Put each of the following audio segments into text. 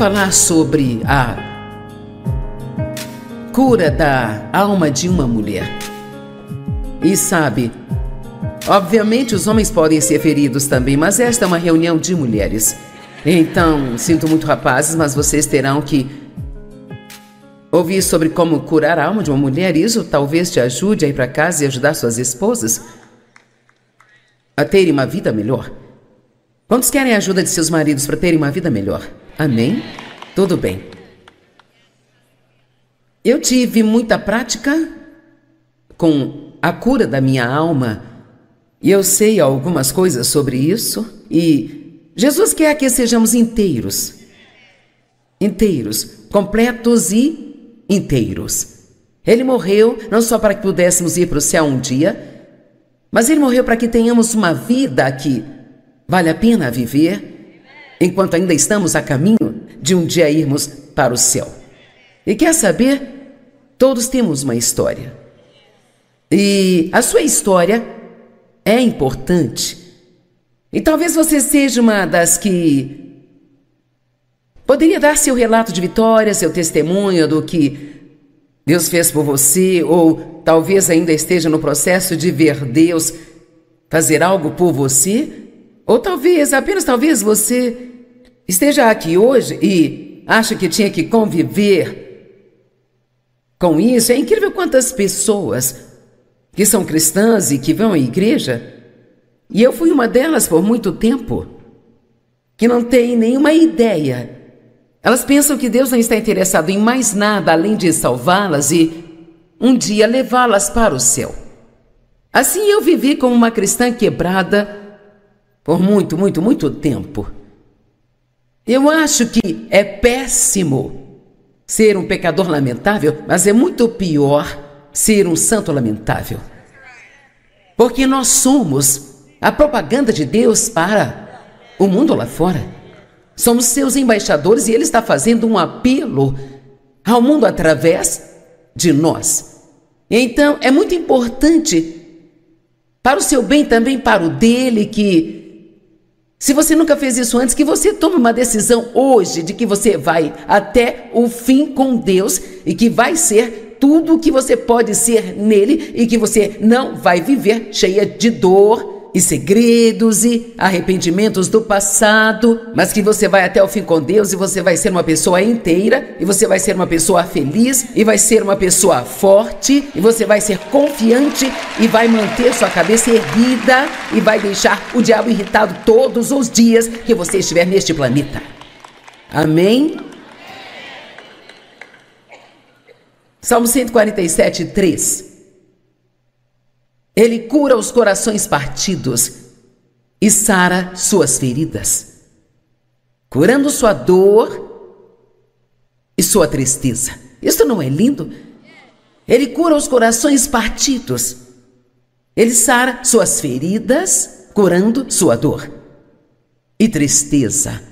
falar sobre a cura da alma de uma mulher. E sabe, obviamente os homens podem ser feridos também, mas esta é uma reunião de mulheres. Então, sinto muito, rapazes, mas vocês terão que ouvir sobre como curar a alma de uma mulher. Isso talvez te ajude a ir para casa e ajudar suas esposas a terem uma vida melhor. Quantos querem a ajuda de seus maridos para terem uma vida melhor? Amém? Tudo bem. Eu tive muita prática com a cura da minha alma e eu sei algumas coisas sobre isso. E Jesus quer que sejamos inteiros, completos e inteiros. Ele morreu não só para que pudéssemos ir para o céu um dia, mas Ele morreu para que tenhamos uma vida que vale a pena viver, enquanto ainda estamos a caminho de um dia irmos para o céu. E quer saber? Todos temos uma história. E a sua história é importante. E talvez você seja uma das que poderia dar seu relato de vitória, seu testemunho do que Deus fez por você, ou talvez ainda esteja no processo de ver Deus fazer algo por você, ou talvez, apenas talvez, você esteja aqui hoje e acha que tinha que conviver com isso. É incrível quantas pessoas que são cristãs e que vão à igreja, e eu fui uma delas por muito tempo, que não tem nenhuma ideia. Elas pensam que Deus não está interessado em mais nada além de salvá-las e um dia levá-las para o céu. Assim eu vivi como uma cristã quebrada por muito tempo. Eu acho que é péssimo ser um pecador lamentável, mas é muito pior ser um santo lamentável. Porque nós somos a propaganda de Deus para o mundo lá fora. Somos seus embaixadores e Ele está fazendo um apelo ao mundo através de nós. Então, é muito importante para o seu bem, também para o dele, que se você nunca fez isso antes, que você tome uma decisão hoje de que você vai até o fim com Deus e que vai ser tudo o que você pode ser nele e que você não vai viver cheia de dor e segredos e arrependimentos do passado, mas que você vai até o fim com Deus e você vai ser uma pessoa inteira e você vai ser uma pessoa feliz e vai ser uma pessoa forte e você vai ser confiante e vai manter sua cabeça erguida e vai deixar o diabo irritado todos os dias que você estiver neste planeta. Amém? Salmo 147, 3. Ele cura os corações partidos e sara suas feridas, curando sua dor e sua tristeza. Isso não é lindo? Ele cura os corações partidos. Ele sara suas feridas, curando sua dor e tristeza.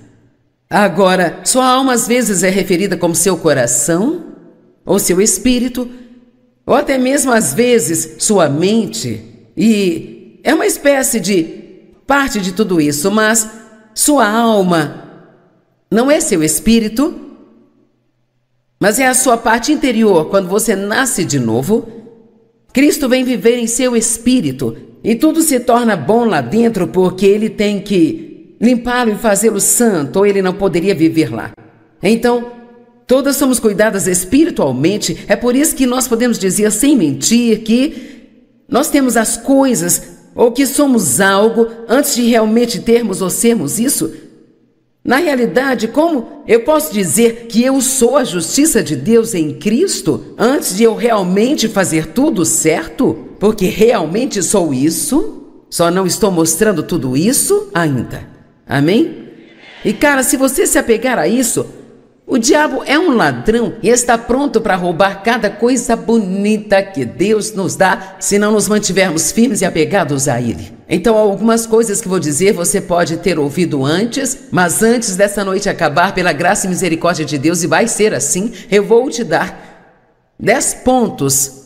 Agora, sua alma às vezes é referida como seu coração ou seu espírito, ou até mesmo, às vezes, sua mente, e é uma espécie de parte de tudo isso, mas sua alma não é seu espírito, mas é a sua parte interior. Quando você nasce de novo, Cristo vem viver em seu espírito, e tudo se torna bom lá dentro, porque Ele tem que limpá-lo e fazê-lo santo, ou Ele não poderia viver lá. Então, todas somos cuidadas espiritualmente. É por isso que nós podemos dizer sem mentir que nós temos as coisas ou que somos algo antes de realmente termos ou sermos isso. Na realidade, como eu posso dizer que eu sou a justiça de Deus em Cristo antes de eu realmente fazer tudo certo? Porque realmente sou isso, só não estou mostrando tudo isso ainda. Amém? E cara, se você se apegar a isso, o diabo é um ladrão e está pronto para roubar cada coisa bonita que Deus nos dá se não nos mantivermos firmes e apegados a Ele. Então, algumas coisas que vou dizer você pode ter ouvido antes, mas antes dessa noite acabar, pela graça e misericórdia de Deus, e vai ser assim, eu vou te dar 10 pontos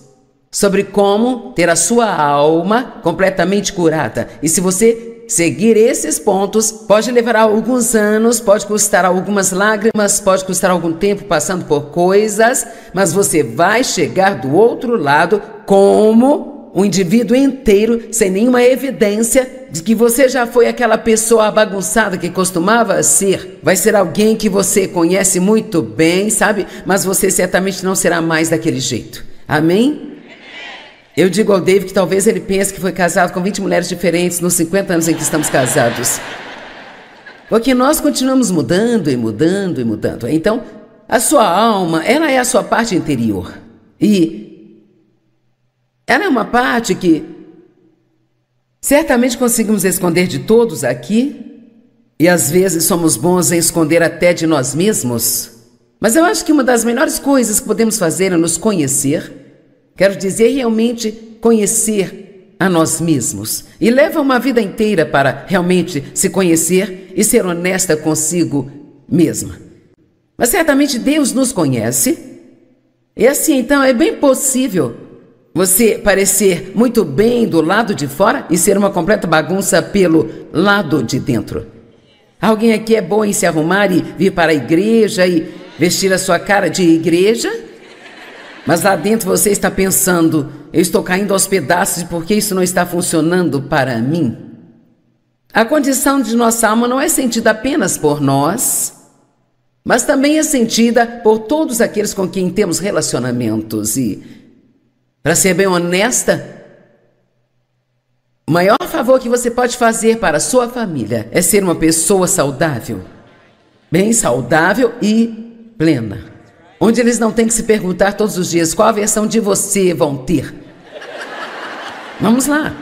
sobre como ter a sua alma completamente curada. E se você seguir esses pontos pode levar alguns anos, pode custar algumas lágrimas, pode custar algum tempo passando por coisas, mas você vai chegar do outro lado como um indivíduo inteiro, sem nenhuma evidência de que você já foi aquela pessoa bagunçada que costumava ser. Vai ser alguém que você conhece muito bem, sabe? Mas você certamente não será mais daquele jeito. Amém? Eu digo ao David que talvez ele pense que foi casado com 20 mulheres diferentes nos 50 anos em que estamos casados. Porque nós continuamos mudando e mudando e mudando. Então, a sua alma, ela é a sua parte interior. E ela é uma parte que certamente conseguimos esconder de todos aqui. E às vezes somos bons em esconder até de nós mesmos. Mas eu acho que uma das melhores coisas que podemos fazer é nos conhecer. Quero dizer, realmente conhecer a nós mesmos. E leva uma vida inteira para realmente se conhecer e ser honesta consigo mesma. Mas certamente Deus nos conhece. E assim, então, é bem possível você parecer muito bem do lado de fora e ser uma completa bagunça pelo lado de dentro. Alguém aqui é bom em se arrumar e vir para a igreja e vestir a sua cara de igreja? Mas lá dentro você está pensando, eu estou caindo aos pedaços porque isso não está funcionando para mim. A condição de nossa alma não é sentida apenas por nós, mas também é sentida por todos aqueles com quem temos relacionamentos. E, para ser bem honesta, o maior favor que você pode fazer para a sua família é ser uma pessoa saudável, bem saudável e plena. Onde eles não têm que se perguntar todos os dias qual a versão de você vão ter. Vamos lá.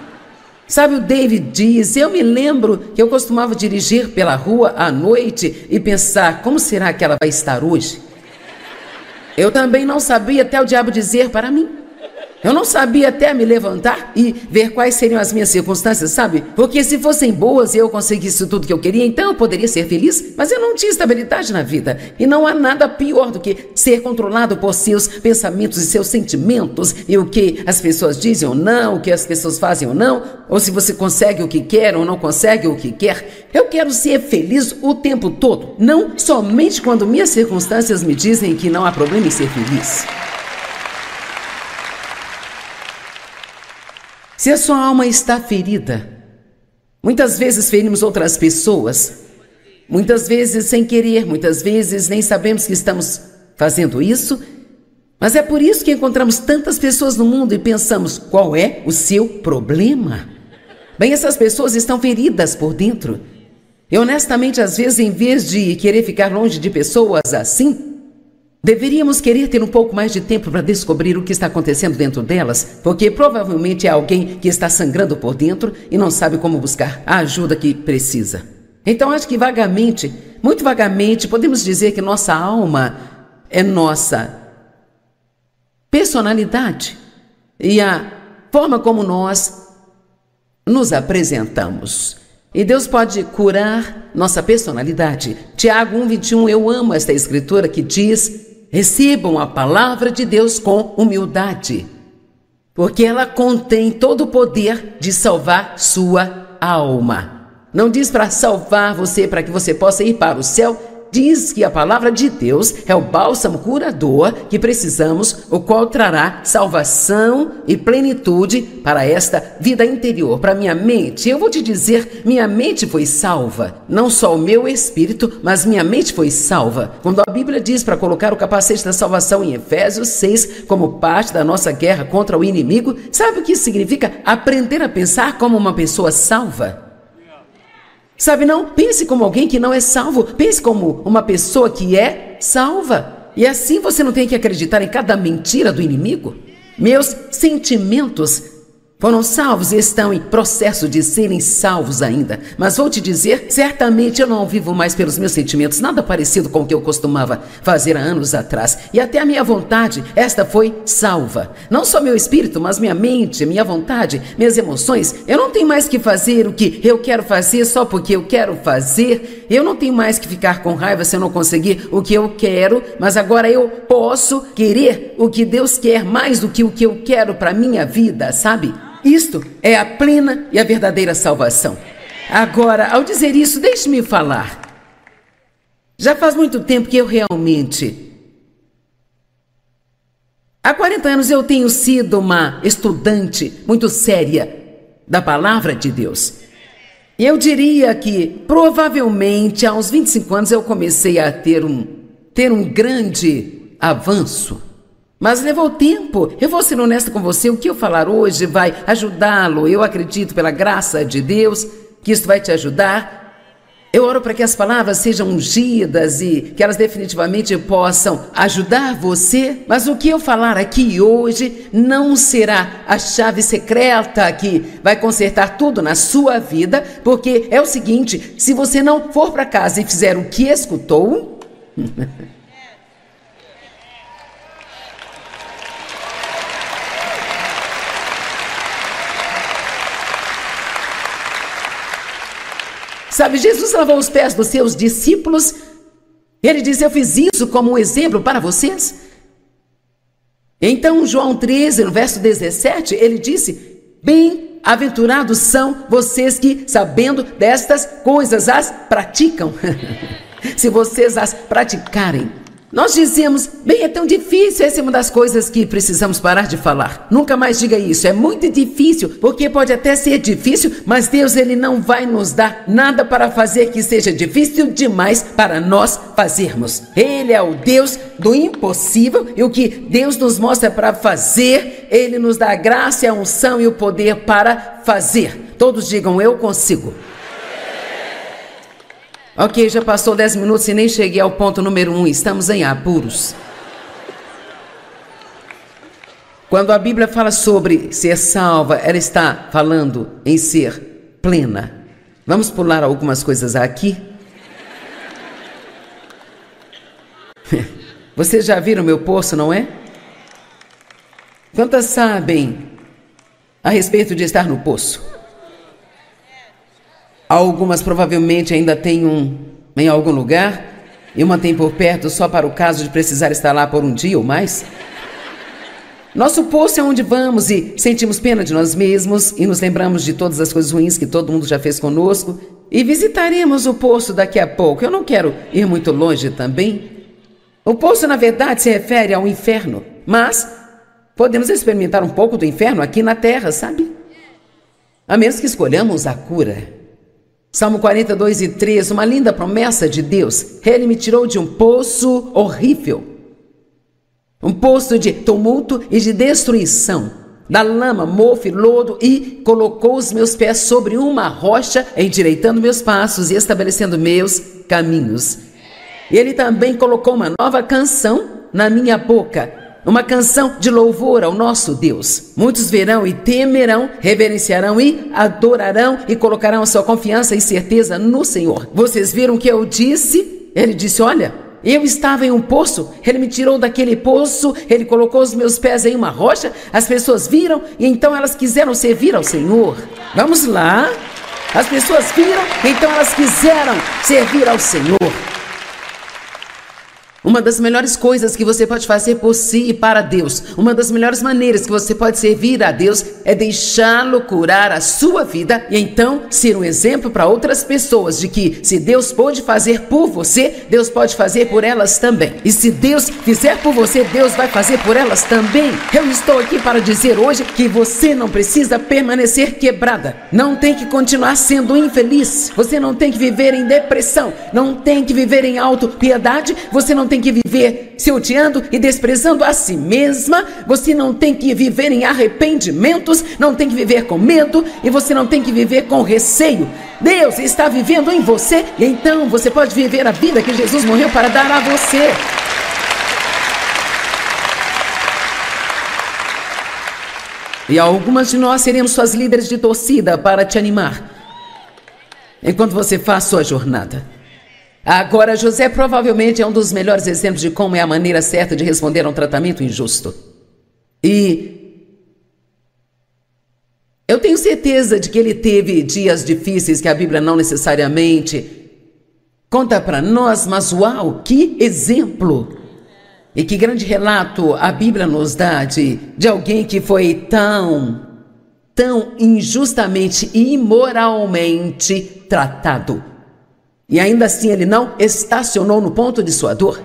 Sabe, o David diz, eu me lembro que eu costumava dirigir pela rua à noite e pensar, como será que ela vai estar hoje? Eu também não sabia até o diabo dizer para mim. Eu não sabia até me levantar e ver quais seriam as minhas circunstâncias, sabe? Porque se fossem boas e eu conseguisse tudo que eu queria, então eu poderia ser feliz, mas eu não tinha estabilidade na vida. E não há nada pior do que ser controlado por seus pensamentos e seus sentimentos, e o que as pessoas dizem ou não, o que as pessoas fazem ou não, ou se você consegue o que quer ou não consegue o que quer. Eu quero ser feliz o tempo todo, não somente quando minhas circunstâncias me dizem que não há problema em ser feliz. Se a sua alma está ferida, muitas vezes ferimos outras pessoas, muitas vezes sem querer, muitas vezes nem sabemos que estamos fazendo isso, mas é por isso que encontramos tantas pessoas no mundo e pensamos, qual é o seu problema? Bem, essas pessoas estão feridas por dentro. E honestamente, às vezes, em vez de querer ficar longe de pessoas assim, deveríamos querer ter um pouco mais de tempo para descobrir o que está acontecendo dentro delas, porque provavelmente é alguém que está sangrando por dentro e não sabe como buscar a ajuda que precisa. Então acho que vagamente, muito vagamente, podemos dizer que nossa alma é nossa personalidade e a forma como nós nos apresentamos. E Deus pode curar nossa personalidade. Tiago 1:21, eu amo esta escritura que diz: recebam a palavra de Deus com humildade, porque ela contém todo o poder de salvar sua alma. Não diz para salvar você, para que você possa ir para o céu. Diz que a palavra de Deus é o bálsamo curador que precisamos, o qual trará salvação e plenitude para esta vida interior, para minha mente. Eu vou te dizer, minha mente foi salva, não só o meu espírito, mas minha mente foi salva. Quando a Bíblia diz para colocar o capacete da salvação em Efésios 6, como parte da nossa guerra contra o inimigo, sabe o que isso significa? Aprender a pensar como uma pessoa salva. Sabe, não pense como alguém que não é salvo, pense como uma pessoa que é salva. E assim você não tem que acreditar em cada mentira do inimigo. Meus sentimentos foram salvos e estão em processo de serem salvos ainda. Mas vou te dizer, certamente eu não vivo mais pelos meus sentimentos, nada parecido com o que eu costumava fazer há anos atrás. E até a minha vontade, esta foi salva. Não só meu espírito, mas minha mente, minha vontade, minhas emoções. Eu não tenho mais que fazer o que eu quero fazer só porque eu quero fazer. Eu não tenho mais que ficar com raiva se eu não conseguir o que eu quero, mas agora eu posso querer o que Deus quer mais do que o que eu quero para minha vida, sabe? Isto é a plena e a verdadeira salvação. Agora, ao dizer isso, deixe-me falar. Já faz muito tempo que eu realmente... Há 40 anos eu tenho sido uma estudante muito séria da palavra de Deus. E eu diria que, provavelmente, aos 25 anos eu comecei a ter um grande avanço. Mas levou tempo. Eu vou ser honesta com você, o que eu falar hoje vai ajudá-lo. Eu acredito, pela graça de Deus, que isso vai te ajudar. Eu oro para que as palavras sejam ungidas e que elas definitivamente possam ajudar você. Mas o que eu falar aqui hoje não será a chave secreta que vai consertar tudo na sua vida, porque é o seguinte, se você não for para casa e fizer o que escutou... Sabe, Jesus lavou os pés dos seus discípulos. Ele disse, eu fiz isso como um exemplo para vocês. Então, João 13, no verso 17, ele disse, bem-aventurados são vocês que, sabendo destas coisas, as praticam. Se vocês as praticarem. Nós dizemos, bem, é tão difícil, essa é uma das coisas que precisamos parar de falar. Nunca mais diga isso, é muito difícil, porque pode até ser difícil, mas Deus, Ele não vai nos dar nada para fazer que seja difícil demais para nós fazermos. Ele é o Deus do impossível e o que Deus nos mostra para fazer, Ele nos dá a graça, a unção e o poder para fazer. Todos digam, eu consigo. Ok, já passou 10 minutos e nem cheguei ao ponto número 1. Estamos em apuros. Quando a Bíblia fala sobre ser salva, ela está falando em ser plena. Vamos pular algumas coisas aqui. Vocês já viram meu poço, não é? Quantas sabem a respeito de estar no poço? Algumas provavelmente ainda têm em algum lugar e uma tem por perto só para o caso de precisar estar lá por um dia ou mais. Nosso poço é onde vamos e sentimos pena de nós mesmos e nos lembramos de todas as coisas ruins que todo mundo já fez conosco e visitaremos o poço daqui a pouco. Eu não quero ir muito longe também. O poço, na verdade, se refere ao inferno, mas podemos experimentar um pouco do inferno aqui na terra, sabe? A menos que escolhamos a cura. Salmo 42:3, uma linda promessa de Deus. Ele me tirou de um poço horrível. Um poço de tumulto e de destruição. Da lama, mofo e lodo e colocou os meus pés sobre uma rocha, endireitando meus passos e estabelecendo meus caminhos. E Ele também colocou uma nova canção na minha boca. Uma canção de louvor ao nosso Deus. Muitos verão e temerão, reverenciarão e adorarão e colocarão a sua confiança e certeza no Senhor. Vocês viram o que eu disse? Ele disse, olha, eu estava em um poço, Ele me tirou daquele poço, Ele colocou os meus pés em uma rocha, as pessoas viram e então elas quiseram servir ao Senhor. Vamos lá. As pessoas viram, então elas quiseram servir ao Senhor. Uma das melhores coisas que você pode fazer por si e para Deus, uma das melhores maneiras que você pode servir a Deus é deixá-lo curar a sua vida e então ser um exemplo para outras pessoas de que se Deus pode fazer por você, Deus pode fazer por elas também. E se Deus fizer por você, Deus vai fazer por elas também. Eu estou aqui para dizer hoje que você não precisa permanecer quebrada, não tem que continuar sendo infeliz, você não tem que viver em depressão, não tem que viver em autopiedade, você não tem que viver se odiando e desprezando a si mesma, você não tem que viver em arrependimentos, não tem que viver com medo e você não tem que viver com receio. Deus está vivendo em você e então você pode viver a vida que Jesus morreu para dar a você. E algumas de nós seremos suas líderes de torcida para te animar enquanto você faz sua jornada. Agora, José provavelmente é um dos melhores exemplos de como é a maneira certa de responder a um tratamento injusto. E eu tenho certeza de que ele teve dias difíceis que a Bíblia não necessariamente conta para nós, mas uau, que exemplo! E que grande relato a Bíblia nos dá de alguém que foi tão tão injustamente e imoralmente tratado. E ainda assim ele não estacionou no ponto de sua dor.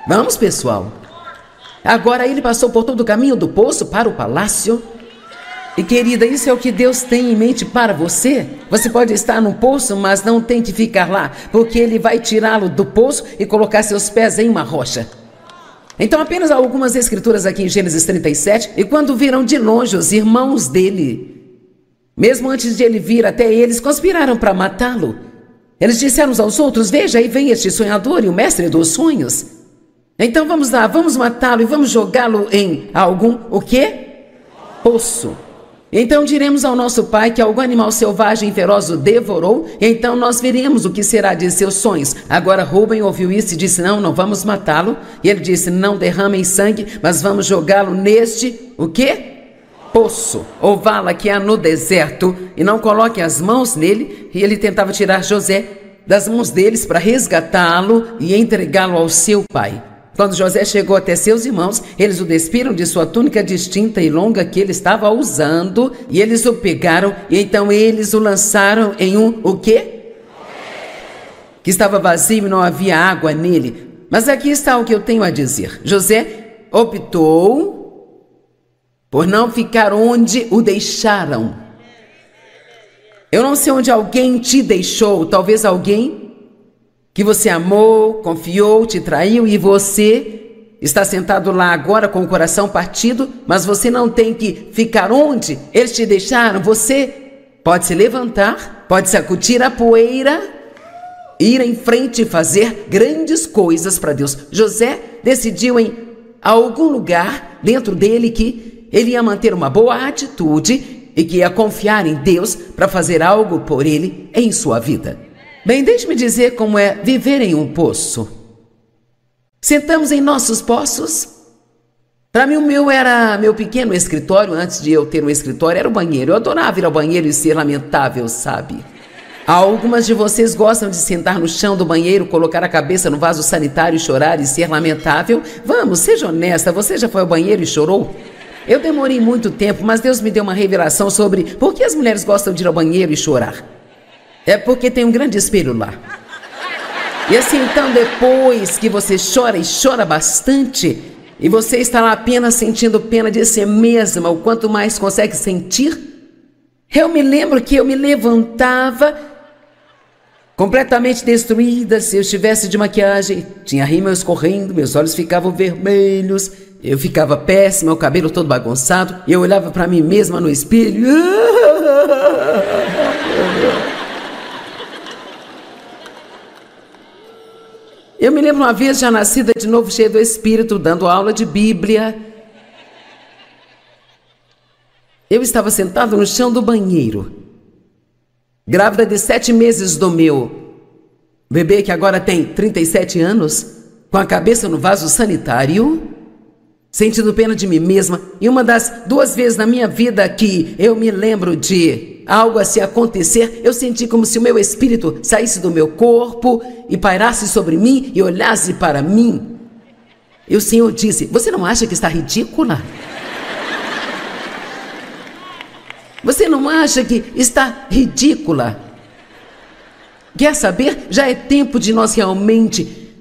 Vamos, pessoal. Agora ele passou por todo o caminho do poço para o palácio. E querida, isso é o que Deus tem em mente para você. Você pode estar no poço, mas não tem que ficar lá, porque Ele vai tirá-lo do poço e colocar seus pés em uma rocha. Então apenas algumas escrituras aqui em Gênesis 37. E quando viram de longe os irmãos dele, mesmo antes de ele vir até eles, conspiraram para matá-lo. Eles disseram uns aos outros: veja, aí vem este sonhador e o mestre dos sonhos. Então vamos lá, vamos matá-lo e vamos jogá-lo em algum, o quê? Poço. Então diremos ao nosso pai que algum animal selvagem e feroz o devorou, e então nós veremos o que será de seus sonhos. Agora Rúben ouviu isso e disse: não vamos matá-lo. E ele disse: não derramem sangue, mas vamos jogá-lo neste, o quê? Poço, ou vala que há no deserto, e não coloque as mãos nele. E ele tentava tirar José das mãos deles para resgatá-lo e entregá-lo ao seu pai. Quando José chegou até seus irmãos, eles o despiram de sua túnica distinta e longa que ele estava usando, e eles o pegaram, e então eles o lançaram em um, o quê? Que estava vazio e não havia água nele. Mas aqui está o que eu tenho a dizer. José optou por não ficar onde o deixaram. Eu não sei onde alguém te deixou, talvez alguém que você amou, confiou, te traiu, e você está sentado lá agora com o coração partido, mas você não tem que ficar onde eles te deixaram. Você pode se levantar, pode sacudir a poeira, ir em frente e fazer grandes coisas para Deus. José decidiu em algum lugar dentro dele que ele ia manter uma boa atitude e que ia confiar em Deus para fazer algo por ele em sua vida. Bem, deixe-me dizer como é viver em um poço. Sentamos em nossos poços. Para mim, o meu pequeno escritório, antes de eu ter um escritório, era o banheiro. Eu adorava ir ao banheiro e ser lamentável, sabe? Algumas de vocês gostam de sentar no chão do banheiro, colocar a cabeça no vaso sanitário, chorar e ser lamentável. Vamos, seja honesta, você já foi ao banheiro e chorou? Eu demorei muito tempo, mas Deus me deu uma revelação sobre por que as mulheres gostam de ir ao banheiro e chorar. É porque tem um grande espelho lá. E assim, então, depois que você chora e chora bastante, e você está lá apenas sentindo pena de si mesma, o quanto mais consegue sentir, eu me lembro que eu me levantava completamente destruída. Se eu estivesse de maquiagem, tinha rímel escorrendo, meus olhos ficavam vermelhos, eu ficava péssima, o cabelo todo bagunçado, e eu olhava para mim mesma no espelho. Eu me lembro uma vez, já nascida de novo, cheia do Espírito, dando aula de Bíblia. Eu estava sentada no chão do banheiro, grávida de 7 meses do meu bebê, que agora tem 37 anos, com a cabeça no vaso sanitário, sentindo pena de mim mesma. E uma das 2 vezes na minha vida que eu me lembro de algo assim acontecer, eu senti como se o meu espírito saísse do meu corpo e pairasse sobre mim e olhasse para mim. E o Senhor disse: você não acha que está ridícula? Você não acha que está ridícula? Quer saber? Já é tempo de nós realmente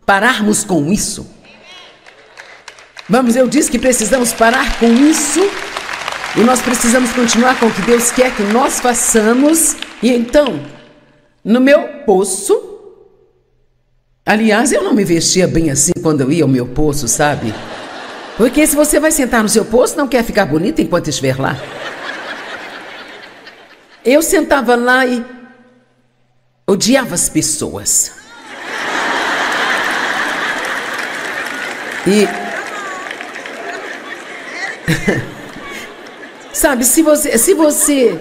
pararmos com isso. Vamos, eu disse que precisamos parar com isso. E nós precisamos continuar com o que Deus quer que nós façamos. E então, no meu poço, aliás, eu não me vestia bem assim quando eu ia ao meu poço, sabe? Porque se você vai sentar no seu poço, não quer ficar bonita enquanto estiver lá. Eu sentava lá e odiava as pessoas. E sabe, se você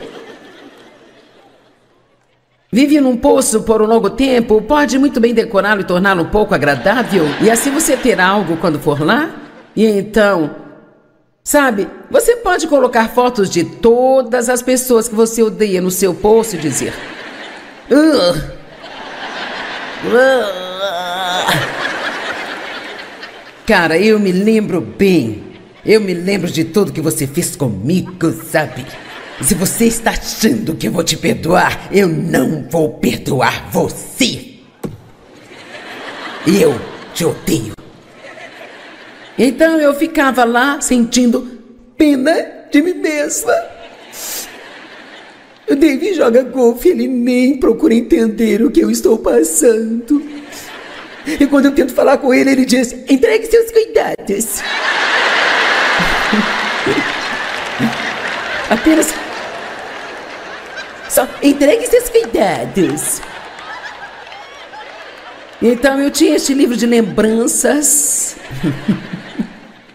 vive num poço por um longo tempo, pode muito bem decorá-lo e torná-lo um pouco agradável, e assim você terá algo quando for lá. E então, sabe, você pode colocar fotos de todas as pessoas que você odeia no seu poço e dizer: cara, eu me lembro bem Eu me lembro de tudo que você fez comigo, sabe? Se você está achando que eu vou te perdoar, eu não vou perdoar você. Eu te odeio. Então eu ficava lá sentindo pena de mim mesma. O David joga golfe, ele nem procura entender o que eu estou passando. E quando eu tento falar com ele, ele diz: entregue seus cuidados. Apenas... só entregue seus cuidados. Então eu tinha este livro de lembranças.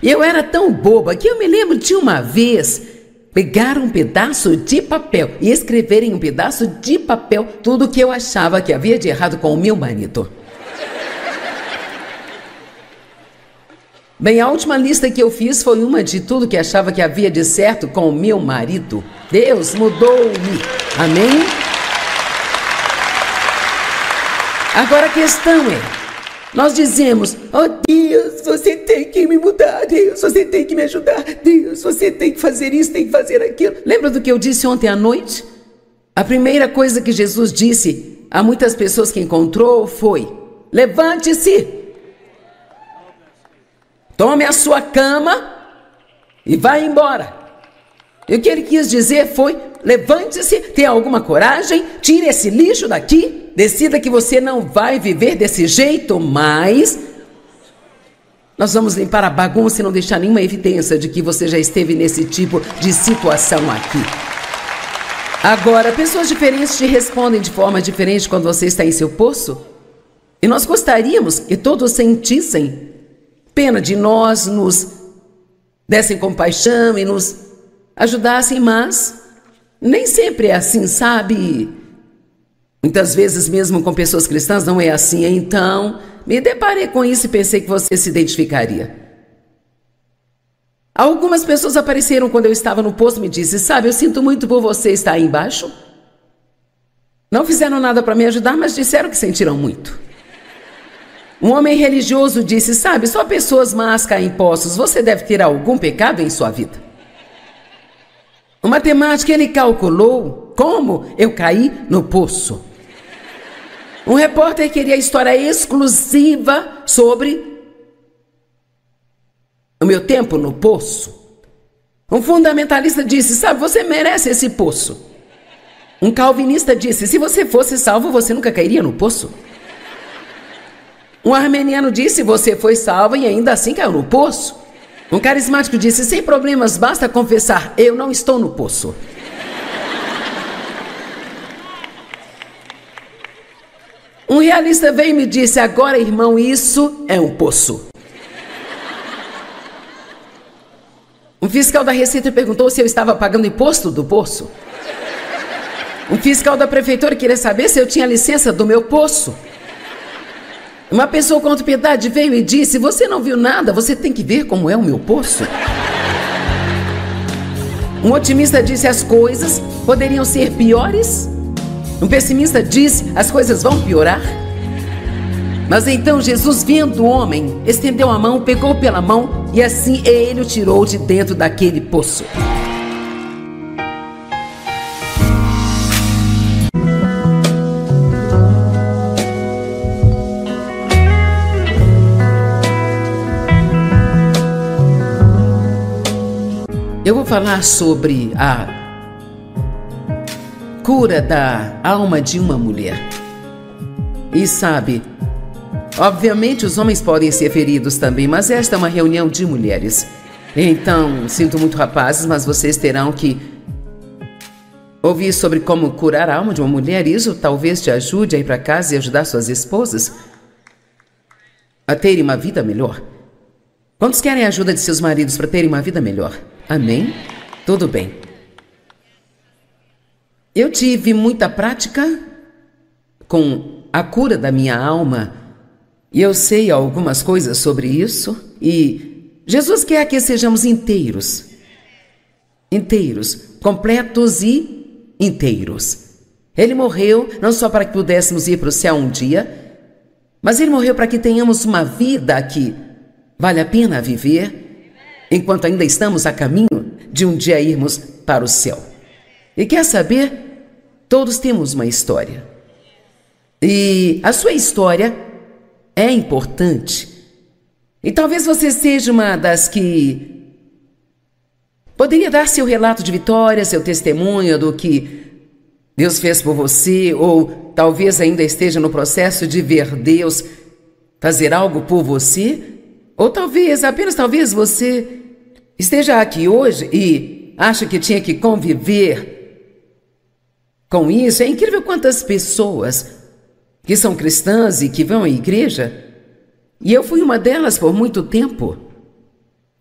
E eu era tão boba que eu me lembro de uma vez pegar um pedaço de papel e escrever em um pedaço de papel tudo o que eu achava que havia de errado com o meu marido. Bem, a última lista que eu fiz foi uma de tudo que achava que havia de certo com o meu marido. Deus mudou-me. Amém? Agora a questão é, nós dizemos: oh Deus, você tem que me mudar, Deus, você tem que me ajudar, Deus, você tem que fazer isso, tem que fazer aquilo. Lembra do que eu disse ontem à noite? A primeira coisa que Jesus disse a muitas pessoas que encontrou foi: levante-se, tome a sua cama e vá embora. E o que ele quis dizer foi: levante-se, tenha alguma coragem, tire esse lixo daqui, decida que você não vai viver desse jeito mais. Nós vamos limpar a bagunça e não deixar nenhuma evidência de que você já esteve nesse tipo de situação aqui. Agora, pessoas diferentes te respondem de forma diferente quando você está em seu poço. E nós gostaríamos que todos sentissem pena de nós, nos dessem compaixão e nos ajudassem, mas nem sempre é assim, sabe? Muitas vezes mesmo com pessoas cristãs não é assim. Então, me deparei com isso e pensei que você se identificaria. Algumas pessoas apareceram quando eu estava no poço e me disse: sabe, eu sinto muito por você estar aí embaixo. Não fizeram nada para me ajudar, mas disseram que sentiram muito. Um homem religioso disse: sabe, só pessoas más caem em poços, você deve ter algum pecado em sua vida. O matemático, ele calculou como eu caí no poço. Um repórter queria história exclusiva sobre o meu tempo no poço. Um fundamentalista disse: sabe, você merece esse poço. Um calvinista disse: se você fosse salvo, você nunca cairia no poço. Um armeniano disse: você foi salvo e ainda assim caiu no poço. Um carismático disse: sem problemas, basta confessar, eu não estou no poço. Um realista veio e me disse: agora, irmão, isso é um poço. Um fiscal da Receita perguntou se eu estava pagando imposto do poço. Um fiscal da prefeitura queria saber se eu tinha licença do meu poço. Uma pessoa com autopiedade veio e disse: você não viu nada, você tem que ver como é o meu poço. Um otimista disse: as coisas poderiam ser piores. Um pessimista disse: as coisas vão piorar. Mas então Jesus, vendo o homem, estendeu a mão, pegou pela mão e assim ele o tirou de dentro daquele poço. Eu vou falar sobre a cura da alma de uma mulher. E sabe, obviamente os homens podem ser feridos também, mas esta é uma reunião de mulheres. Então, sinto muito, rapazes, mas vocês terão que ouvir sobre como curar a alma de uma mulher. Isso talvez te ajude a ir para casa e ajudar suas esposas a terem uma vida melhor. Quantos querem a ajuda de seus maridos para terem uma vida melhor? Amém? Tudo bem. Eu tive muita prática com a cura da minha alma e eu sei algumas coisas sobre isso. E Jesus quer que sejamos inteiros. Inteiros, completos e inteiros. Ele morreu não só para que pudéssemos ir para o céu um dia, mas ele morreu para que tenhamos uma vida que vale a pena viver. enquanto ainda estamos a caminho de um dia irmos para o céu. E quer saber? Todos temos uma história. E a sua história é importante. E talvez você seja uma das que poderia dar seu relato de vitória, seu testemunho do que Deus fez por você, ou talvez ainda esteja no processo de ver Deus fazer algo por você, ou talvez, apenas talvez você esteja aqui hoje e acha que tinha que conviver com isso. É incrível quantas pessoas que são cristãs e que vão à igreja, e eu fui uma delas por muito tempo,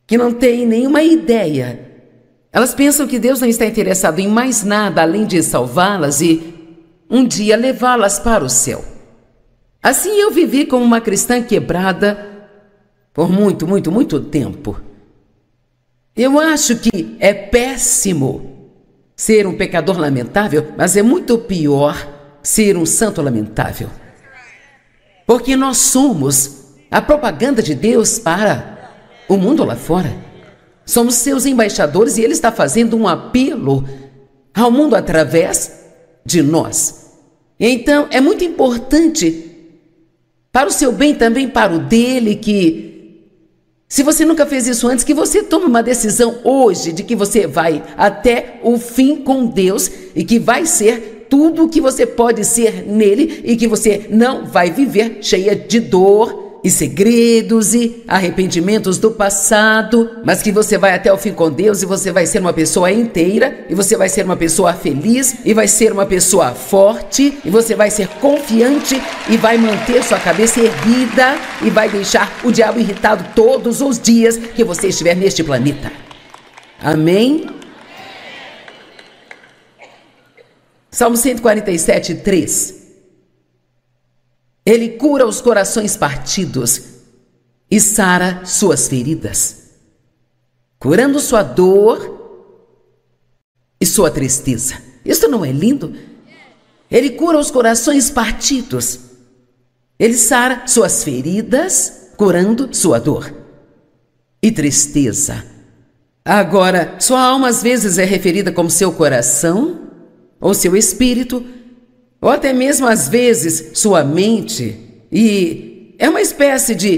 que não tem nenhuma ideia. Elas pensam que Deus não está interessado em mais nada além de salvá-las e um dia levá-las para o céu. Assim eu vivi como uma cristã quebrada por muito tempo. Eu acho que é péssimo ser um pecador lamentável, mas é muito pior ser um santo lamentável. Porque nós somos a propaganda de Deus para o mundo lá fora. Somos seus embaixadores e Ele está fazendo um apelo ao mundo através de nós. Então, é muito importante para o seu bem, também para o dele, que se você nunca fez isso antes, que você tome uma decisão hoje de que você vai até o fim com Deus e que vai ser tudo o que você pode ser nele e que você não vai viver cheia de dor e segredos e arrependimentos do passado, mas que você vai até o fim com Deus e você vai ser uma pessoa inteira e você vai ser uma pessoa feliz e vai ser uma pessoa forte e você vai ser confiante e vai manter sua cabeça erguida e vai deixar o diabo irritado todos os dias que você estiver neste planeta. Amém? Salmo 147, 3. Ele cura os corações partidos e sara suas feridas, curando sua dor e sua tristeza. Isso não é lindo? Ele cura os corações partidos. Ele sara suas feridas, curando sua dor e tristeza. Agora, sua alma às vezes é referida como seu coração ou seu espírito, ou até mesmo às vezes sua mente, e é uma espécie de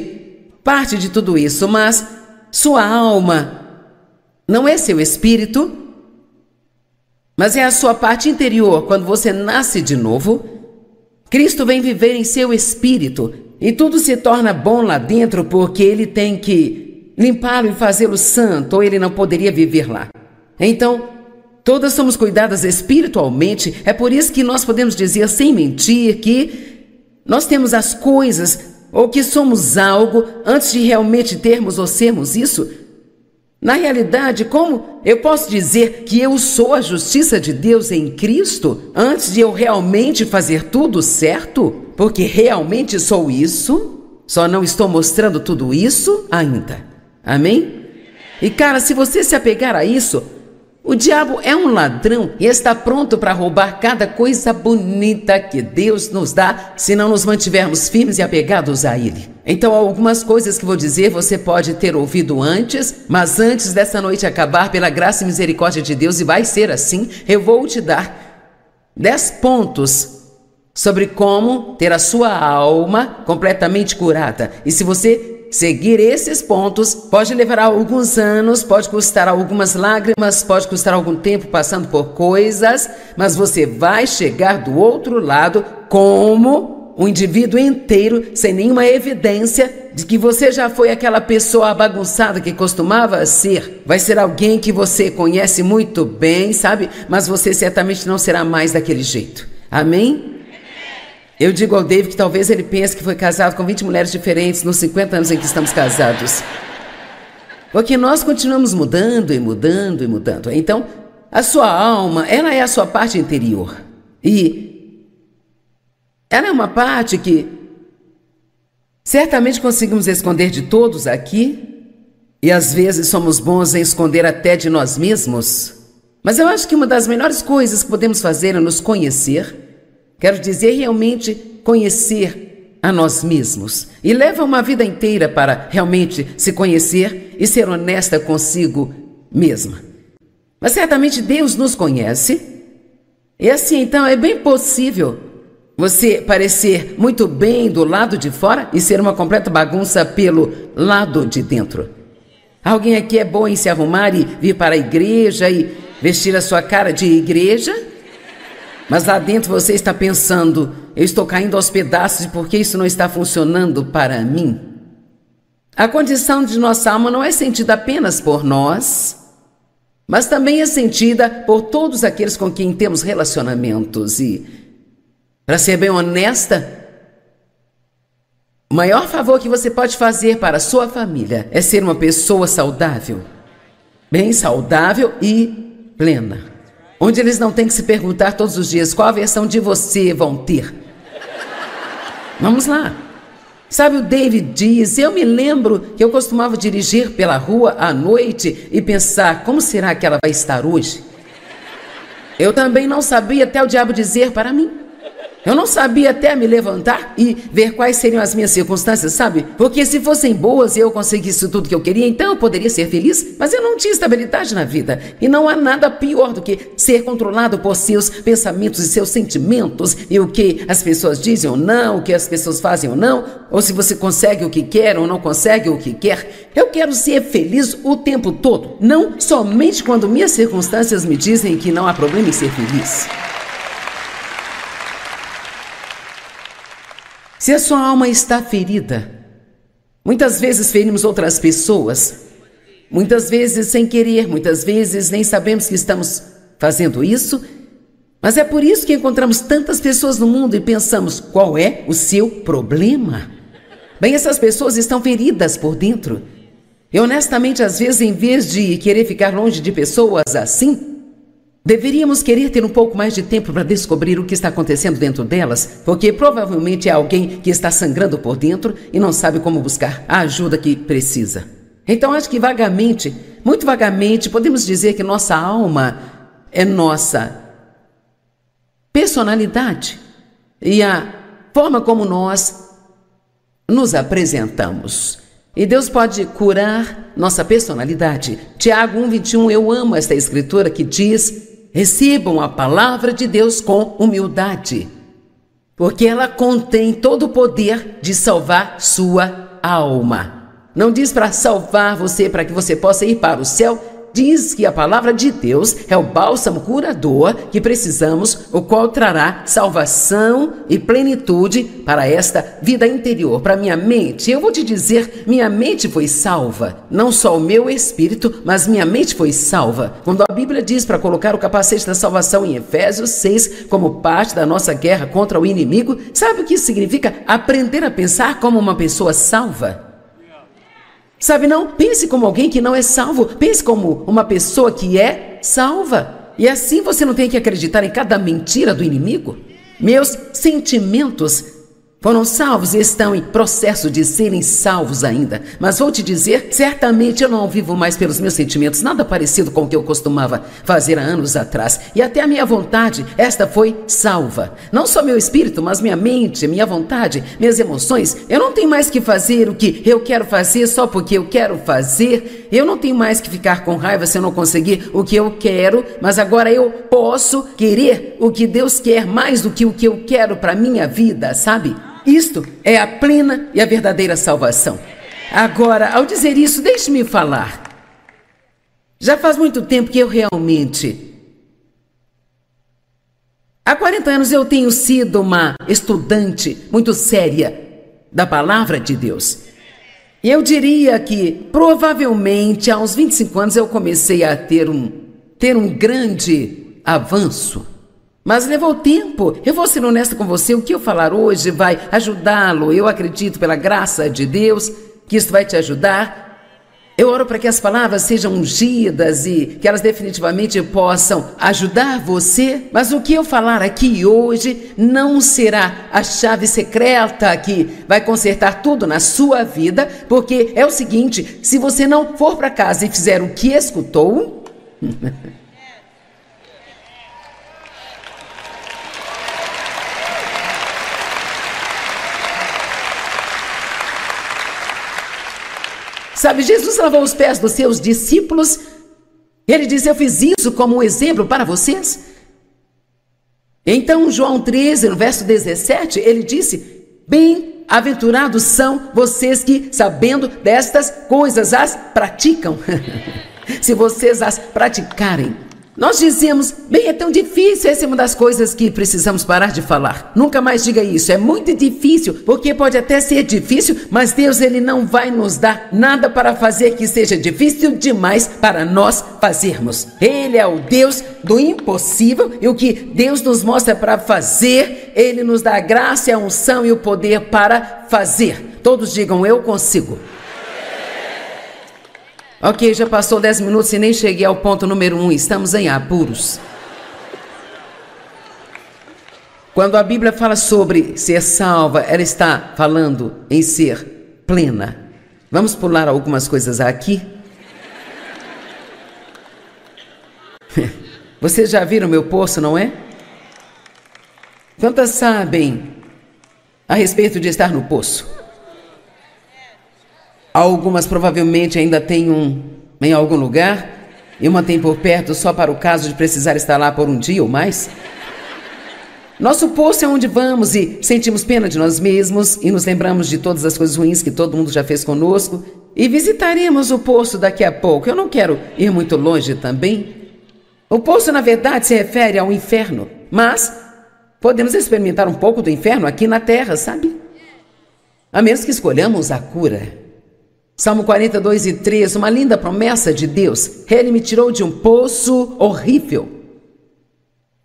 parte de tudo isso, mas sua alma não é seu espírito, mas é a sua parte interior. Quando você nasce de novo, Cristo vem viver em seu espírito e tudo se torna bom lá dentro porque Ele tem que limpá-lo e fazê-lo santo, ou Ele não poderia viver lá. Então, todas somos cuidadas espiritualmente. É por isso que nós podemos dizer sem mentir que nós temos as coisas ou que somos algo antes de realmente termos ou sermos isso. Na realidade, como eu posso dizer que eu sou a justiça de Deus em Cristo antes de eu realmente fazer tudo certo? Porque realmente sou isso, só não estou mostrando tudo isso ainda. Amém? E cara, se você se apegar a isso, o diabo é um ladrão e está pronto para roubar cada coisa bonita que Deus nos dá se não nos mantivermos firmes e apegados a Ele. Então, algumas coisas que vou dizer você pode ter ouvido antes, mas antes dessa noite acabar, pela graça e misericórdia de Deus, e vai ser assim, eu vou te dar 10 pontos sobre como ter a sua alma completamente curada. E se você seguir esses pontos, pode levar alguns anos, pode custar algumas lágrimas, pode custar algum tempo passando por coisas, mas você vai chegar do outro lado como um indivíduo inteiro, sem nenhuma evidência de que você já foi aquela pessoa bagunçada que costumava ser. Vai ser alguém que você conhece muito bem, sabe? Mas você certamente não será mais daquele jeito. Amém? Eu digo ao David que talvez ele pense que foi casado com 20 mulheres diferentes nos 50 anos em que estamos casados. Porque nós continuamos mudando e mudando e mudando. Então, a sua alma, ela é a sua parte interior. E ela é uma parte que certamente conseguimos esconder de todos aqui. E às vezes somos bons em esconder até de nós mesmos. Mas eu acho que uma das melhores coisas que podemos fazer é nos conhecer. Quero dizer, realmente conhecer a nós mesmos e leva uma vida inteira para realmente se conhecer e ser honesta consigo mesma. Mas certamente Deus nos conhece, e assim então é bem possível você parecer muito bem do lado de fora e ser uma completa bagunça pelo lado de dentro. Alguém aqui é bom em se arrumar e vir para a igreja e vestir a sua cara de igreja? Mas lá dentro você está pensando, eu estou caindo aos pedaços porque isso não está funcionando para mim. A condição de nossa alma não é sentida apenas por nós, mas também é sentida por todos aqueles com quem temos relacionamentos. E, para ser bem honesta, o maior favor que você pode fazer para a sua família é ser uma pessoa saudável, bem saudável e plena. Onde eles não têm que se perguntar todos os dias qual a versão de você vão ter. Vamos lá. Sabe, o David diz, eu me lembro que eu costumava dirigir pela rua à noite e pensar, como será que ela vai estar hoje? Eu também não sabia até o diabo dizer para mim. Eu não sabia até me levantar e ver quais seriam as minhas circunstâncias, sabe? Porque se fossem boas e eu conseguisse tudo que eu queria, então eu poderia ser feliz, mas eu não tinha estabilidade na vida. E não há nada pior do que ser controlado por seus pensamentos e seus sentimentos, e o que as pessoas dizem ou não, o que as pessoas fazem ou não, ou se você consegue o que quer ou não consegue o que quer. Eu quero ser feliz o tempo todo, não somente quando minhas circunstâncias me dizem que não há problema em ser feliz. Se a sua alma está ferida, muitas vezes ferimos outras pessoas, muitas vezes sem querer, muitas vezes nem sabemos que estamos fazendo isso, mas é por isso que encontramos tantas pessoas no mundo e pensamos, qual é o seu problema? Bem, essas pessoas estão feridas por dentro. E honestamente, às vezes, em vez de querer ficar longe de pessoas assim, deveríamos querer ter um pouco mais de tempo para descobrir o que está acontecendo dentro delas, porque provavelmente é alguém que está sangrando por dentro e não sabe como buscar a ajuda que precisa. Então acho que vagamente, muito vagamente, podemos dizer que nossa alma é nossa personalidade e a forma como nós nos apresentamos. E Deus pode curar nossa personalidade. Tiago 1:21, eu amo esta escritura que diz: recebam a palavra de Deus com humildade, porque ela contém todo o poder de salvar sua alma. Não diz para salvar você, para que você possa ir para o céu. Diz que a palavra de Deus é o bálsamo curador que precisamos, o qual trará salvação e plenitude para esta vida interior, para minha mente. Eu vou te dizer, minha mente foi salva, não só o meu espírito, mas minha mente foi salva. Quando a Bíblia diz para colocar o capacete da salvação em Efésios 6, como parte da nossa guerra contra o inimigo, sabe o que isso significa? Aprender a pensar como uma pessoa salva. Sabe, não pense como alguém que não é salvo, pense como uma pessoa que é salva. E assim você não tem que acreditar em cada mentira do inimigo. Meus sentimentos foram salvos e estão em processo de serem salvos ainda. Mas vou te dizer, certamente eu não vivo mais pelos meus sentimentos, nada parecido com o que eu costumava fazer há anos atrás. E até a minha vontade, esta foi salva. Não só meu espírito, mas minha mente, minha vontade, minhas emoções. Eu não tenho mais que fazer o que eu quero fazer só porque eu quero fazer. Eu não tenho mais que ficar com raiva se eu não conseguir o que eu quero, mas agora eu posso querer o que Deus quer mais do que o que eu quero para minha vida, sabe? Isto é a plena e a verdadeira salvação. Agora, ao dizer isso, deixe-me falar. Já faz muito tempo que eu realmente... Há 40 anos eu tenho sido uma estudante muito séria da palavra de Deus. E eu diria que, provavelmente, há uns 25 anos eu comecei a ter um grande avanço. Mas levou tempo. Eu vou ser honesta com você, o que eu falar hoje vai ajudá-lo. Eu acredito, pela graça de Deus, que isso vai te ajudar. Eu oro para que as palavras sejam ungidas e que elas definitivamente possam ajudar você. Mas o que eu falar aqui hoje não será a chave secreta que vai consertar tudo na sua vida, porque é o seguinte, se você não for para casa e fizer o que escutou... Sabe, Jesus lavou os pés dos seus discípulos. Ele disse: eu fiz isso como um exemplo para vocês. Então, João 13, no verso 17, ele disse: bem-aventurados são vocês que, sabendo destas coisas, as praticam. Se vocês as praticarem. Nós dizemos: bem, é tão difícil, essa é uma das coisas que precisamos parar de falar. Nunca mais diga isso, é muito difícil, porque pode até ser difícil, mas Deus, Ele não vai nos dar nada para fazer que seja difícil demais para nós fazermos. Ele é o Deus do impossível, e o que Deus nos mostra para fazer, Ele nos dá a graça, a unção e o poder para fazer. Todos digam: eu consigo. Ok, já passou 10 minutos e nem cheguei ao ponto número 1. Estamos em apuros. Quando a Bíblia fala sobre ser salva, ela está falando em ser plena. Vamos pular algumas coisas aqui. Vocês já viram meu poço, não é? Quantas sabem a respeito de estar no poço? Algumas provavelmente ainda têm em algum lugar, e uma tem por perto só para o caso de precisar estar lá por um dia ou mais. Nosso poço é onde vamos e sentimos pena de nós mesmos e nos lembramos de todas as coisas ruins que todo mundo já fez conosco, e visitaremos o poço daqui a pouco. Eu não quero ir muito longe também. O poço, na verdade, se refere ao inferno, mas podemos experimentar um pouco do inferno aqui na terra, sabe? A menos que escolhamos a cura. Salmo 42:3, uma linda promessa de Deus. Ele me tirou de um poço horrível,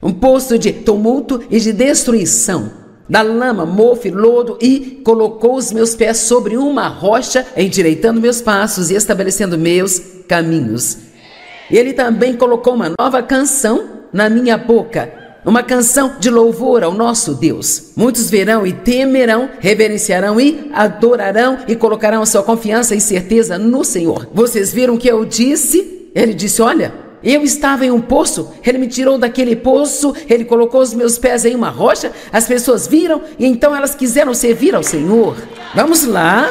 um poço de tumulto e de destruição, da lama, mofo e lodo, e colocou os meus pés sobre uma rocha, endireitando meus passos e estabelecendo meus caminhos. E Ele também colocou uma nova canção na minha boca, uma canção de louvor ao nosso Deus. Muitos verão e temerão, reverenciarão e adorarão e colocarão a sua confiança e certeza no Senhor. Vocês viram o que eu disse? Ele disse: olha, eu estava em um poço, Ele me tirou daquele poço, Ele colocou os meus pés em uma rocha, as pessoas viram e então elas quiseram servir ao Senhor. Vamos lá.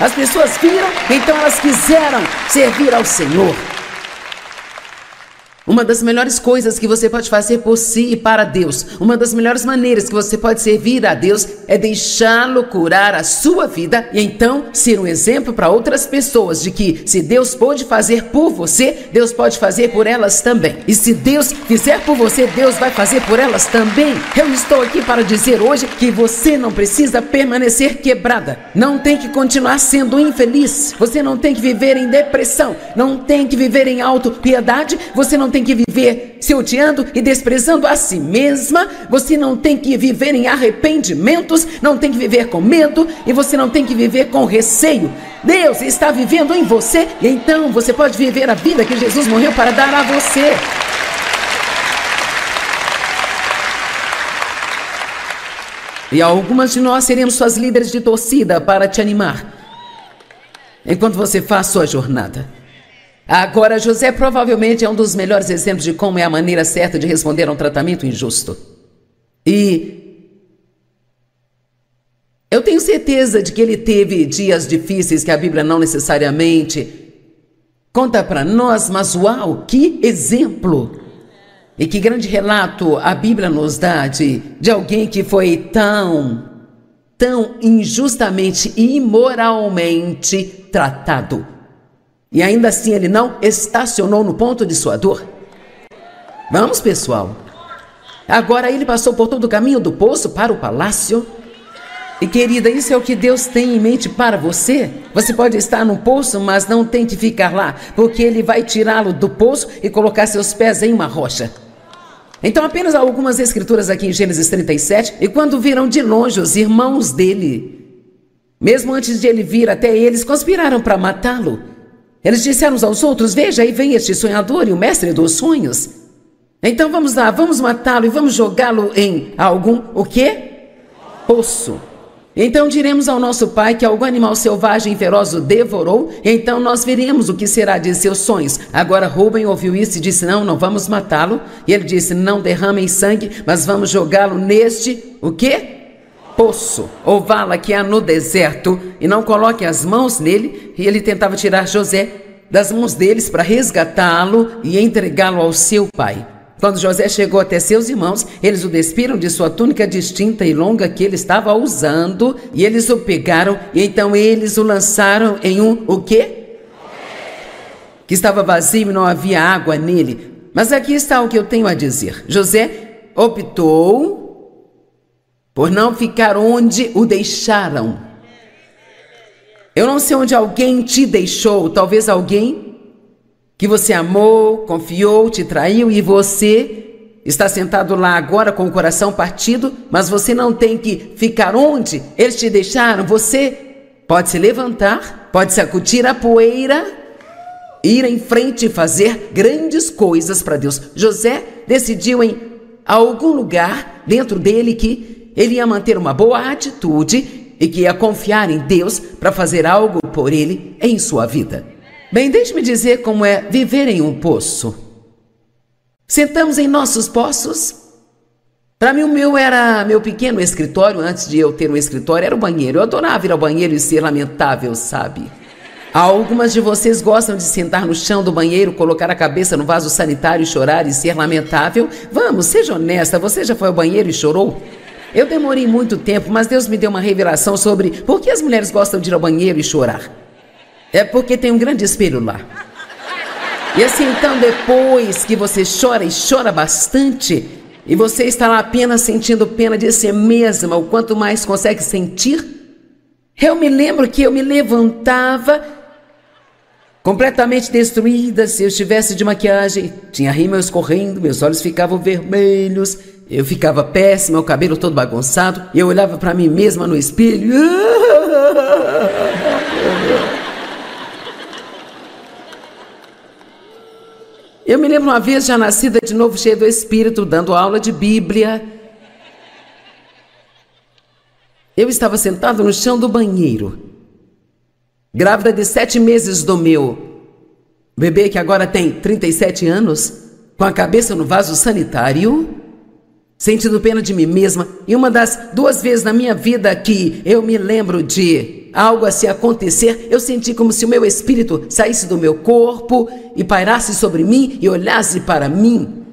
As pessoas viram, então elas quiseram servir ao Senhor. Uma das melhores coisas que você pode fazer por si e para Deus, uma das melhores maneiras que você pode servir a Deus é deixá-lo curar a sua vida e então ser um exemplo para outras pessoas de que se Deus pode fazer por você, Deus pode fazer por elas também. E se Deus fizer por você, Deus vai fazer por elas também. Eu estou aqui para dizer hoje que você não precisa permanecer quebrada, não tem que continuar sendo infeliz, você não tem que viver em depressão, não tem que viver em autopiedade, você não tem que viver se odiando e desprezando a si mesma, você não tem que viver em arrependimentos, não tem que viver com medo e você não tem que viver com receio. Deus está vivendo em você e então você pode viver a vida que Jesus morreu para dar a você. E algumas de nós seremos suas líderes de torcida para te animar enquanto você faz sua jornada. Agora, José provavelmente é um dos melhores exemplos de como é a maneira certa de responder a um tratamento injusto. E eu tenho certeza de que ele teve dias difíceis que a Bíblia não necessariamente conta para nós, mas uau, que exemplo! E que grande relato a Bíblia nos dá de alguém que foi tão injustamente e imoralmente tratado. E ainda assim ele não estacionou no ponto de sua dor. Vamos, pessoal. Agora ele passou por todo o caminho do poço para o palácio. E querida, isso é o que Deus tem em mente para você. Você pode estar no poço, mas não tem que ficar lá, porque Ele vai tirá-lo do poço e colocar seus pés em uma rocha. Então apenas algumas escrituras aqui em Gênesis 37. E quando viram de longe os irmãos dele, mesmo antes de ele vir até eles, conspiraram para matá-lo. Eles disseram uns aos outros: veja, aí vem este sonhador e o mestre dos sonhos. Então vamos lá, vamos matá-lo e vamos jogá-lo em algum, o quê? Poço. Então diremos ao nosso pai que algum animal selvagem e feroz o devorou, e então nós veremos o que será de seus sonhos. Agora Rúben ouviu isso e disse: não vamos matá-lo. E ele disse: não derramem sangue, mas vamos jogá-lo neste, o quê? poço ou vala que há no deserto e não coloque as mãos nele. E ele tentava tirar José das mãos deles para resgatá-lo e entregá-lo ao seu pai. Quando José chegou até seus irmãos, eles o despiram de sua túnica distinta e longa que ele estava usando, e eles o pegaram, e então eles o lançaram em o quê? Que estava vazio e não havia água nele. Mas aqui está o que eu tenho a dizer. José optou por não ficar onde o deixaram. Eu não sei onde alguém te deixou, talvez alguém que você amou, confiou, te traiu e você está sentado lá agora com o coração partido, mas você não tem que ficar onde eles te deixaram. Você pode se levantar, pode sacudir a poeira, ir em frente e fazer grandes coisas para Deus. José decidiu em algum lugar dentro dele que ele ia manter uma boa atitude e que ia confiar em Deus para fazer algo por ele em sua vida. Bem, deixe-me dizer como é viver em um poço. Sentamos em nossos poços. Para mim, o meu era meu pequeno escritório. Antes de eu ter um escritório, era o banheiro. Eu adorava ir ao banheiro e ser lamentável, sabe? Algumas de vocês gostam de sentar no chão do banheiro, colocar a cabeça no vaso sanitário e chorar e ser lamentável? Vamos, seja honesta, você já foi ao banheiro e chorou? Eu demorei muito tempo, mas Deus me deu uma revelação sobre por que as mulheres gostam de ir ao banheiro e chorar. É porque tem um grande espelho lá. E assim, então, depois que você chora e chora bastante, e você está lá apenas sentindo pena de si mesma, o quanto mais consegue sentir, eu me lembro que eu me levantava completamente destruída. Se eu estivesse de maquiagem, tinha rímel escorrendo, meus olhos ficavam vermelhos, eu ficava péssima, o cabelo todo bagunçado, e eu olhava para mim mesma no espelho. Eu me lembro uma vez, já nascida de novo, cheia do Espírito, dando aula de Bíblia. Eu estava sentado no chão do banheiro, grávida de 7 meses do meu bebê, que agora tem 37 anos, com a cabeça no vaso sanitário, sentindo pena de mim mesma. E uma das 2 vezes na minha vida que eu me lembro de algo assim acontecer, eu senti como se o meu espírito saísse do meu corpo e pairasse sobre mim e olhasse para mim.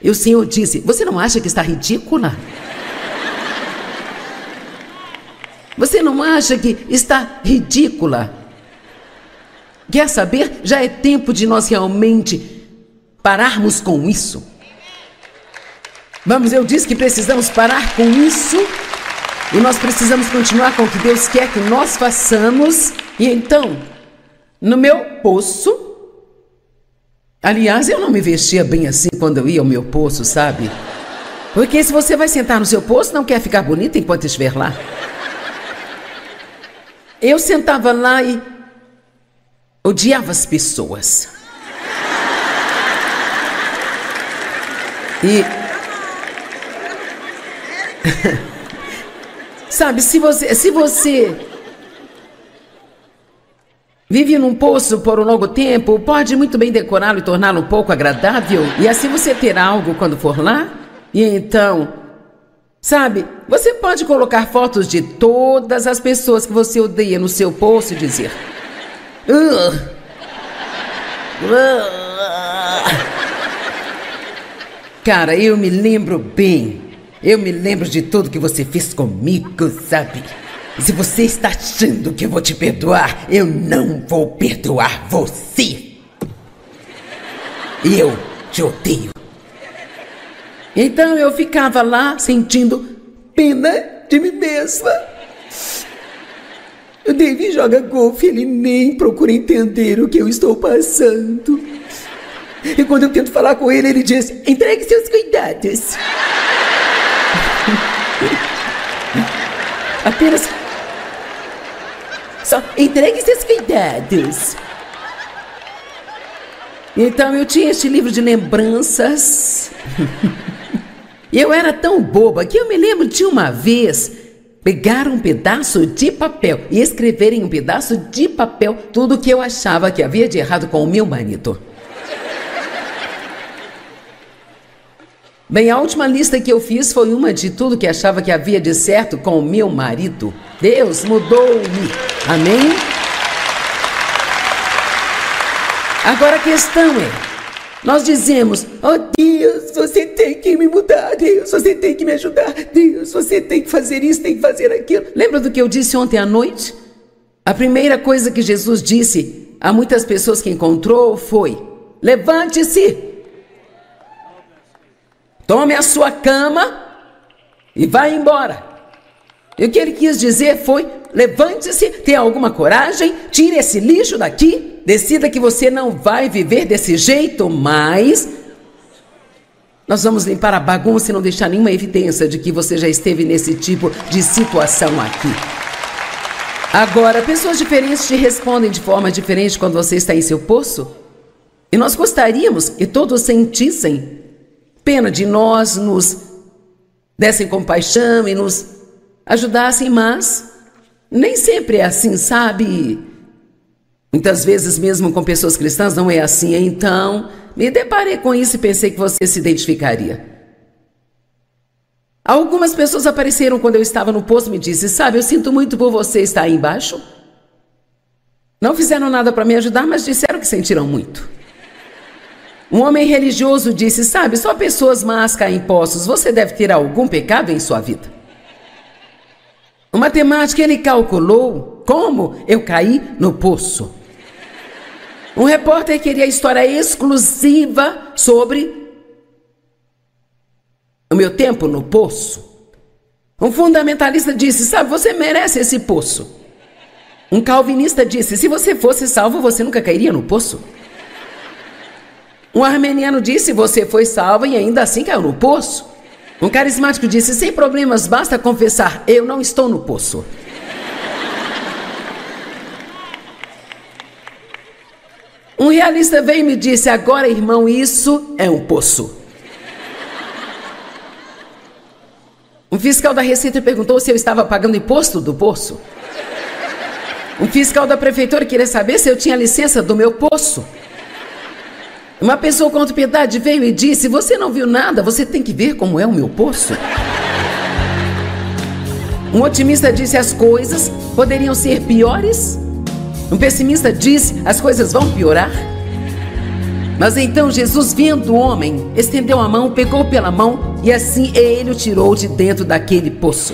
E o Senhor disse: você não acha que está ridícula? Você não acha que está ridícula? Quer saber? Já é tempo de nós realmente pararmos com isso. Vamos, eu disse que precisamos parar com isso. E nós precisamos continuar com o que Deus quer que nós façamos. E então, no meu poço, aliás, eu não me vestia bem assim quando eu ia ao meu poço, sabe? Porque se você vai sentar no seu poço, não quer ficar bonita enquanto estiver lá. Eu sentava lá e odiava as pessoas. E sabe, se você vive num poço por um longo tempo, pode muito bem decorá-lo e torná-lo um pouco agradável, e assim você terá algo quando for lá. E então, sabe, você pode colocar fotos de todas as pessoas que você odeia no seu poço e dizer: cara, eu me lembro bem. Eu me lembro de tudo que você fez comigo, sabe? E se você está achando que eu vou te perdoar, eu não vou perdoar você. E eu te odeio. Então eu ficava lá sentindo pena de mim mesma. O David joga golfe, ele nem procura entender o que eu estou passando. E quando eu tento falar com ele, ele diz: entregue seus cuidados. Apenas só entregue seus cuidados. Então eu tinha este livro de lembranças. E eu era tão boba que eu me lembro de uma vez pegar um pedaço de papel e escrever em um pedaço de papel tudo o que eu achava que havia de errado com o meu marido. Bem, a última lista que eu fiz foi uma de tudo que achava que havia de certo com o meu marido. Deus mudou-me. Amém? Agora a questão é, nós dizemos, oh Deus, você tem que me mudar, Deus, você tem que me ajudar, Deus, você tem que fazer isso, tem que fazer aquilo. Lembra do que eu disse ontem à noite? A primeira coisa que Jesus disse a muitas pessoas que encontrou foi, levante-se. Tome a sua cama e vá embora. E o que ele quis dizer foi, levante-se, tenha alguma coragem, tire esse lixo daqui, decida que você não vai viver desse jeito mais. Nós vamos limpar a bagunça e não deixar nenhuma evidência de que você já esteve nesse tipo de situação aqui. Agora, pessoas diferentes te respondem de forma diferente quando você está em seu poço. E nós gostaríamos que todos sentissem pena de nós, nos dessem compaixão e nos ajudassem, mas nem sempre é assim, sabe? Muitas vezes mesmo com pessoas cristãs não é assim. Então, me deparei com isso e pensei que você se identificaria. Algumas pessoas apareceram quando eu estava no poço e me disse, sabe, eu sinto muito por você estar aí embaixo. Não fizeram nada para me ajudar, mas disseram que sentiram muito. Um homem religioso disse, sabe, só pessoas más caem em poços, você deve ter algum pecado em sua vida. O matemático, ele calculou como eu caí no poço. Um repórter queria história exclusiva sobre o meu tempo no poço. Um fundamentalista disse, sabe, você merece esse poço. Um calvinista disse, se você fosse salvo, você nunca cairia no poço. Um armeniano disse, você foi salvo e ainda assim caiu no poço. Um carismático disse, sem problemas, basta confessar, eu não estou no poço. Um realista veio e me disse, agora irmão, isso é um poço. Um fiscal da Receita perguntou se eu estava pagando imposto do poço. Um fiscal da prefeitura queria saber se eu tinha licença do meu poço. Uma pessoa com autopiedade veio e disse, você não viu nada, você tem que ver como é o meu poço. Um otimista disse, as coisas poderiam ser piores. Um pessimista disse, as coisas vão piorar. Mas então Jesus, vendo o homem, estendeu a mão, pegou pela mão e assim ele o tirou de dentro daquele poço.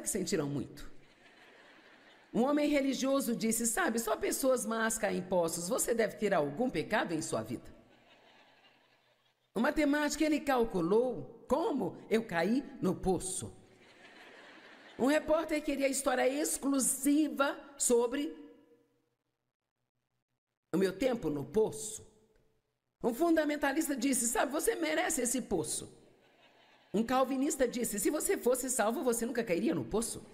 que sentiram muito. Um homem religioso disse: sabe, só pessoas más caem em poços, você deve ter algum pecado em sua vida. O matemático, ele calculou como eu caí no poço. Um repórter queria a história exclusiva sobre o meu tempo no poço. Um fundamentalista disse: sabe, você merece esse poço. Um calvinista disse: se você fosse salvo, você nunca cairia no poço.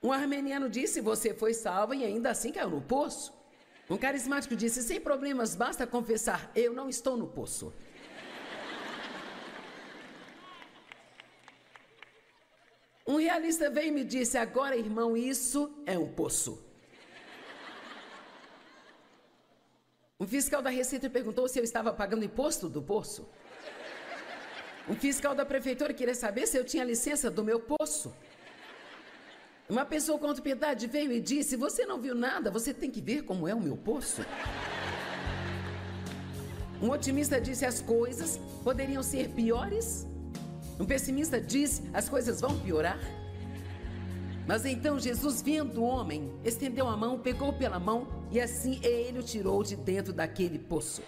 Um armeniano disse: você foi salvo e ainda assim caiu no poço. Um carismático disse: sem problemas, basta confessar, eu não estou no poço. Um realista veio e me disse: agora, irmão, isso é um poço. Um fiscal da Receita perguntou se eu estava pagando imposto do poço. Um fiscal da prefeitura queria saber se eu tinha licença do meu poço. Uma pessoa com autopiedade veio e disse: você não viu nada, você tem que ver como é o meu poço. Um otimista disse: as coisas poderiam ser piores. Um pessimista disse: as coisas vão piorar. Mas então Jesus, vendo o homem, estendeu a mão, pegou pela mão e assim ele o tirou de dentro daquele poço.